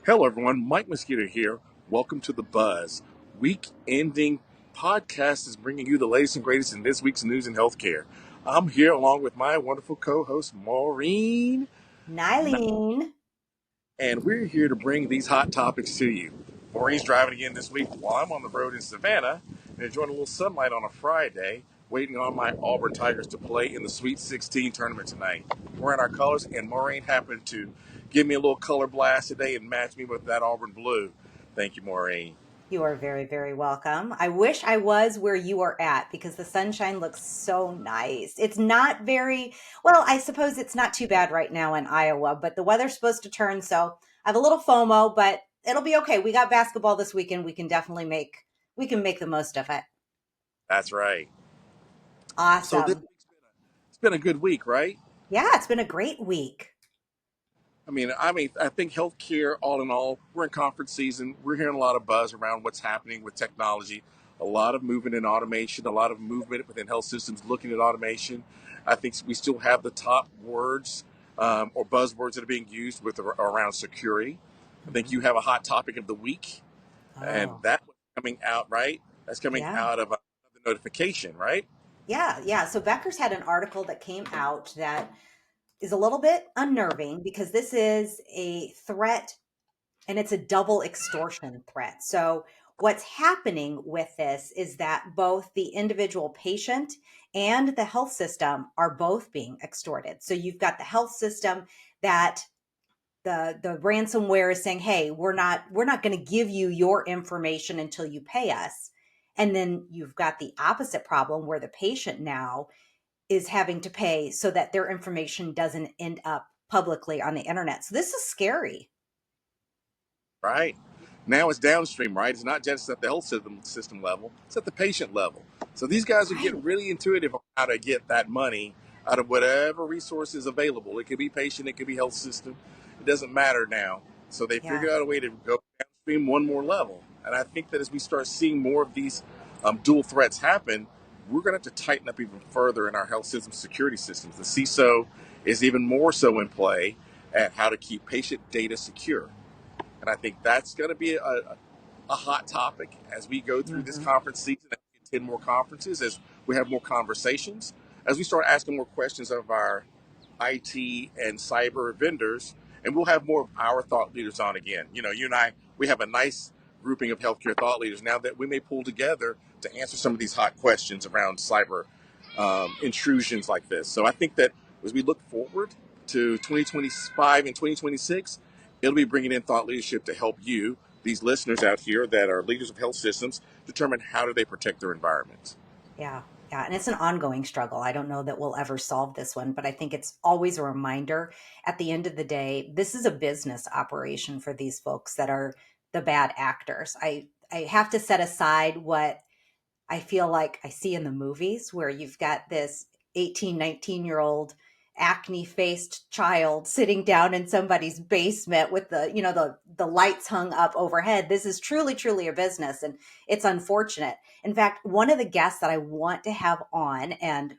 Hello, everyone. Mike Mosquito here. Welcome to The Buzz. Week ending podcast is bringing you the latest and greatest in this week's news in healthcare. I'm here along with my wonderful co host, Maureen, Nylin. and we're here to bring these hot topics to you. Maureen's driving again this week while I'm on the road in Savannah and enjoying a little sunlight on a Friday, waiting on my Auburn Tigers to play in the Sweet 16 tournament tonight. We're in our colors, and Maureen happened to give me a little color blast today and match me with that Auburn blue. Thank you, Maureen. You are very, very welcome. I wish I was where you are at because the sunshine looks so nice. It's not very, well, I suppose it's not too bad right now in Iowa, but the weather's supposed to turn. So I have a little FOMO, but it'll be okay. We got basketball this weekend. We can make the most of it. That's right. So this Awesome. week's it's been a good week, right? Yeah, it's been a great week. I think healthcare, all in all, we're in conference season. We're hearing a lot of buzz around what's happening with technology, a lot of movement in automation, a lot of movement within health systems looking at automation. I think we still have the top words or buzzwords that are being used with around security. I think Mhm. you have a hot topic of the week, and Oh, that was coming out, right? That's coming yeah. out of the notification, right? Yeah, yeah. So Becker's had an article that came out that is a little bit unnerving because this is a threat and it's a double extortion threat. So, what's happening with this is that both the individual patient and the health system are both being extorted. So, you've got the health system that the ransomware is saying, "Hey, we're not going to give you your information until you pay us." And then you've got the opposite problem where the patient now is having to pay so that their information doesn't end up publicly on the internet. So this is scary. Right. Now it's downstream, right? It's not just at the health system level, it's at the patient level. So these guys are getting Right. really intuitive on how to get that money out of whatever resource is available. It could be patient, it could be health system. It doesn't matter now. So they Yeah. figured out a way to go downstream one more level. And I think that as we start seeing more of these dual threats happen, we're going to have to tighten up even further in our health system security systems. The CISO is even more so in play at how to keep patient data secure. And I think that's going to be a hot topic as we go through this Hmm. conference season, as we attend more conferences, as we have more conversations, as we start asking more questions of our IT and cyber vendors, and we'll have more of our thought leaders on again. You know, you and I, we have a nice grouping of healthcare thought leaders now that we may pull together to answer some of these hot questions around cyber intrusions like this. So I think that as we look forward to 2025 and 2026, it'll be bringing in thought leadership to help you, these listeners out here that are leaders of health systems, determine how do they protect their environments. Yeah. Yeah. And it's an ongoing struggle. I don't know that we'll ever solve this one, but I think it's always a reminder at the end of the day, this is a business operation for these folks that are the bad actors. I have to set aside what I feel like I see in the movies where you've got this 18, 19-year-old acne faced child sitting down in somebody's basement with the lights hung up overhead. This is truly, truly a business, and it's unfortunate. In fact, one of the guests that I want to have on, and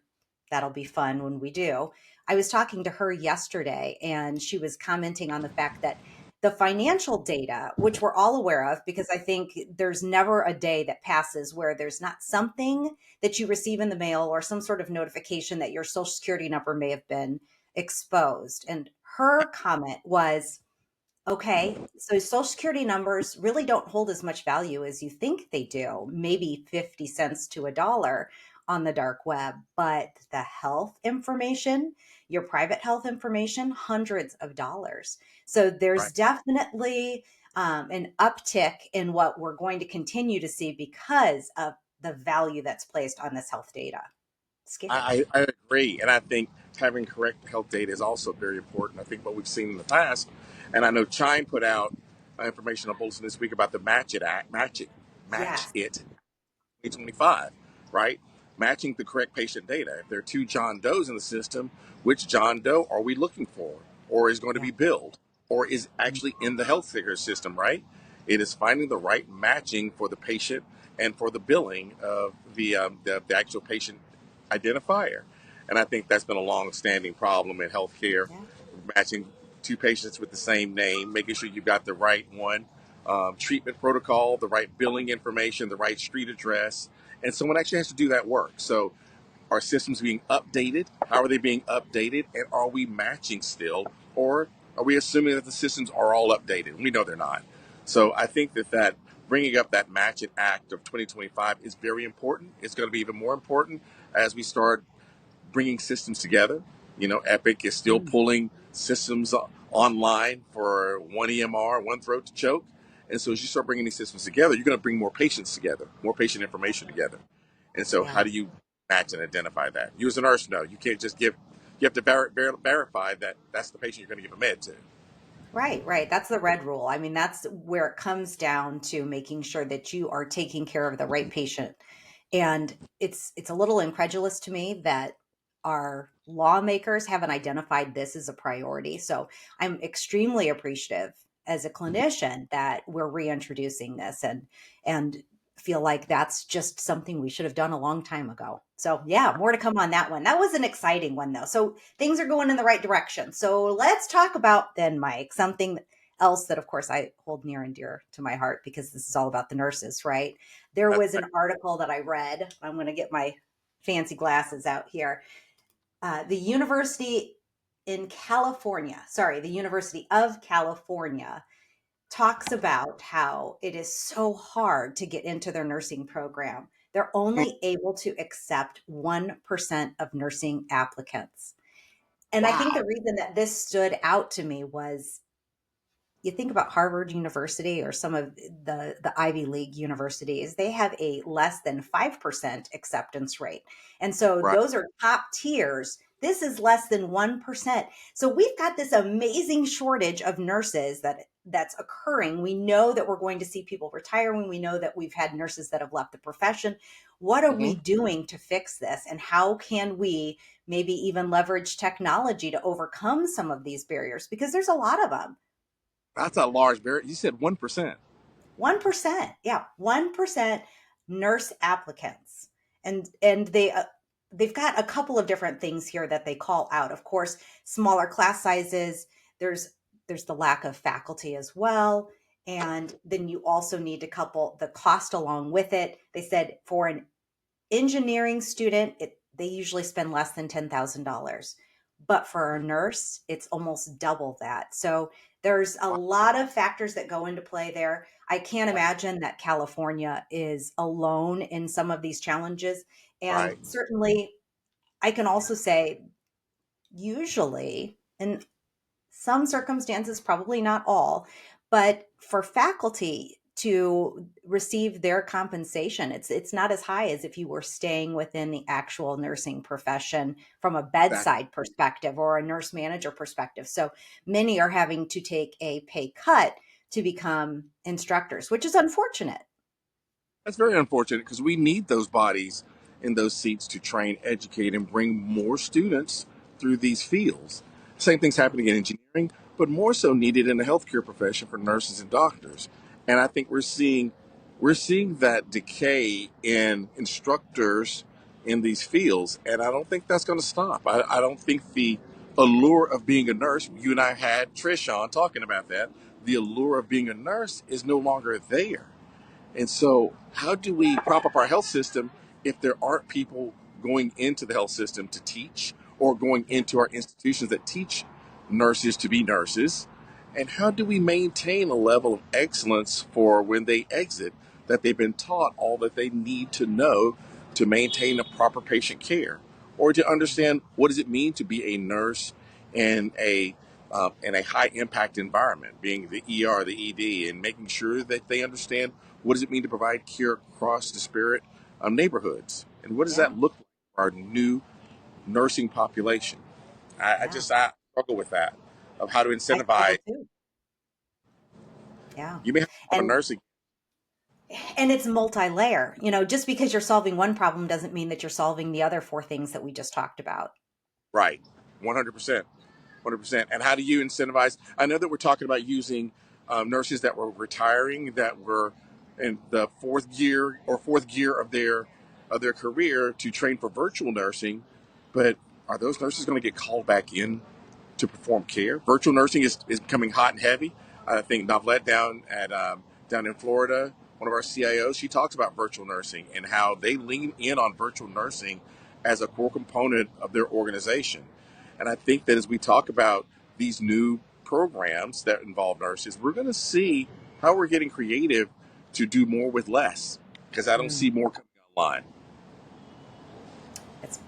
that'll be fun when we do, I was talking to her yesterday and she was commenting on the fact that the financial data, which we're all aware of, because I think there's never a day that passes where there's not something that you receive in the mail or some sort of notification that your social security number may have been exposed. And her comment was, okay, so social security numbers really don't hold as much value as you think they do, maybe 50 cents to a dollar on the dark web, but the health information, your private health information, hundreds of dollars. So there's Right. definitely an uptick in what we're going to continue to see because of the value that's placed on this health data. Scary. I agree. And I think having correct health data is also very important. I think what we've seen in the past, and I know Chime put out information on Bulletin this week about the Match It Act, Match Yes. It 2025, right? Matching the correct patient data. If there are two John Does in the system, which John Doe are we looking for, or is going to Yeah. be billed, or is actually in the healthcare system, right? It is finding the right matching for the patient and for the billing of the actual patient identifier. And I think that's been a long-standing problem in healthcare, Yeah. matching two patients with the same name, making sure you've got the right one, treatment protocol, the right billing information, the right street address, and someone actually has to do that work. So are systems being updated? How are they being updated? And are we matching still? Or are we assuming that the systems are all updated? We know they're not. So I think that bringing up that Match It Act of 2025 is very important. It's going to be even more important as we start bringing systems together. You know, Epic is still Mm. pulling systems online for one EMR, one throat to choke. And so as you start bringing these systems together, you're going to bring more patients together, more patient information together. And so how Yeah. do you match and identify that? You as a nurse know. You can't just give, you have to verify that that's the patient you're going to give a med to. Right, right. That's the red rule. I mean, that's where it comes down to making sure that you are taking care of the right patient. And it's a little incredulous to me that our lawmakers haven't identified this as a priority. So I'm extremely appreciative as a clinician that we're reintroducing this and feel like that's just something we should have done a long time ago. So yeah, more to come on that one. That was an exciting one though. So things are going in the right direction. So let's talk about then, Mike, something else that of course I hold near and dear to my heart because this is all about the nurses, right? There That's was an article that I read. I'm going to get my fancy glasses out here. The the University of California talks about how it is so hard to get into their nursing program. They're only able to accept 1% of nursing applicants. And I think wow. the reason that this stood out to me was you think about Harvard University or some of the Ivy League universities, they have a less than 5% acceptance rate. And so Right. those are top tiers. This is less than 1%. So we've got this amazing shortage of nurses that's occurring. We know that we're going to see people retiring. We know that we've had nurses that have left the profession. What are Hmm. we doing to fix this? And how can we maybe even leverage technology to overcome some of these barriers? Because there's a lot of them. That's a large barrier. You said 1%. 1%. Yeah, 1% nurse applicants. And they've got a couple of different things here that they call out. Of course, smaller class sizes, there's the lack of faculty as well, and then you also need to couple the cost along with it. They said for an engineering student, they usually spend less than $10,000. But for a nurse, it's almost double that. So there's a lot of factors that go into play there. I can't imagine that California is alone in some of these challenges. And Right. certainly, I can also say, usually, and some circumstances, probably not all, but for faculty to receive their compensation, it's not as high as if you were staying within the actual nursing profession from a That, bedside perspective or a nurse manager perspective. So many are having to take a pay cut to become instructors, which is unfortunate. that's very unfortunate because we need those bodies in those seats to train, educate, and bring more students through these fields. Same thing's Yeah. happening in engineering, but more so needed in the healthcare profession for nurses and doctors. And I think we're seeing that decay in instructors in these fields, and I don't think that's going to stop. I don't think the allure of being a nurse. You and I had Trish on talking about that. The allure of being a nurse is no longer there. And so, how do we prop up our health system if there aren't people going into the health system to teach or going Yeah. into our institutions that teach nurses to be nurses? And how do we maintain a level of excellence for when they exit that they've been taught all that they need to know to maintain a proper patient care or to understand what does it mean to be a nurse in a high impact environment, being the ER, the ED, and making sure that they understand what does it mean to provide care across disparate neighborhoods, and what does Yeah. that look like for our new nursing population? Yeah. I struggle with that of how to I do incentivize. too. Yeah. You may have a lot of And nursing, and it's multi-layer. Just because you're solving one problem doesn't mean that you're solving the other four things that we just talked about. right? 100%. 100%. And how do you incentivize? I know that we're talking about using nurses that were retiring, that were in the fourth gear of their career to train for virtual nursing, but are those nurses going to get called back in to perform care. Virtual nursing is becoming hot and heavy. I think Novlet down in Florida, one of our CIOs, she talks about virtual nursing and how they lean in on virtual nursing as a core component of their organization. And I think that as we talk about these new programs that involve nurses, we're going to see how we're getting creative to do more with less, because I don't Mm. see more coming online. It's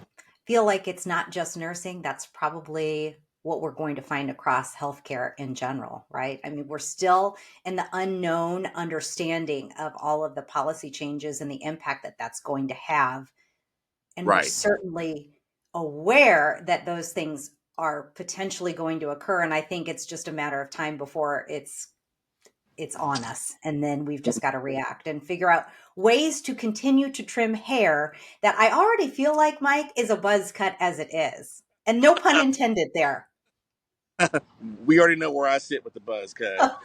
feel like it's not just nursing. That's probably what we're going to find across healthcare in general, right? I mean, we're still in the unknown understanding of all of the policy changes and the impact that that's going to have. And we're Right. certainly aware that those things are potentially going to occur. And I think it's just a matter of time before it's on us, and then we've just got to react and figure out ways to continue to trim hair that I already feel like, Mike, is a buzz cut as it is, and no pun intended there. We already know where I sit with the buzz cut.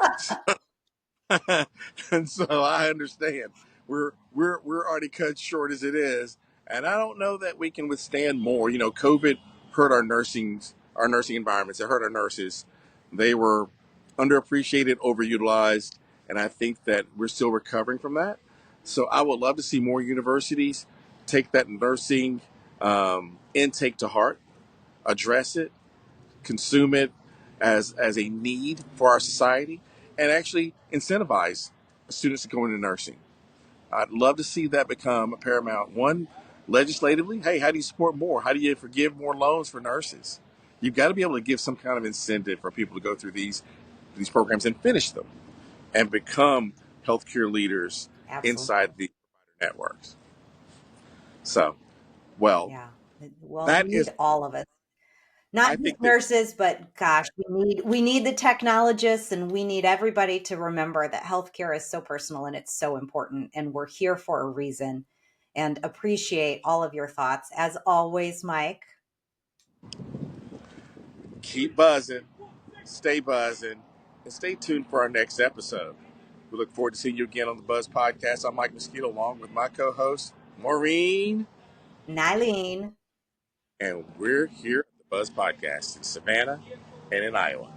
And so I understand we're already cut short as it is, and I don't know that we can withstand more. You know, COVID hurt our nursing environments. It hurt our nurses. They were underappreciated, overutilized, and I think that we're still recovering from that. So I would love to see more universities take that nursing intake to heart, address it, consume it as a need for our society, and actually incentivize students to go into nursing. I'd love to see that become a paramount. One, legislatively, hey, how do you support more? How do you forgive more loans for nurses? You've got to be able to give some kind of incentive for people to go through these programs and finish them and become healthcare leaders Absolutely. inside the provider networks. So, well, Yeah. Well, we that need is, all of it. Not I just think that nurses, but gosh, we need the technologists, and we need everybody to remember that healthcare is so personal and it's so important, and we're here for a reason. And appreciate all of your thoughts as always, Mike. keep buzzing, stay buzzing, and stay tuned for our next episode. We look forward to seeing you again on the Buzz Podcast. I'm Mike Mosquito, along with my co-host Maureen, Nylin. and we're here at the Buzz Podcast in Savannah and in Iowa.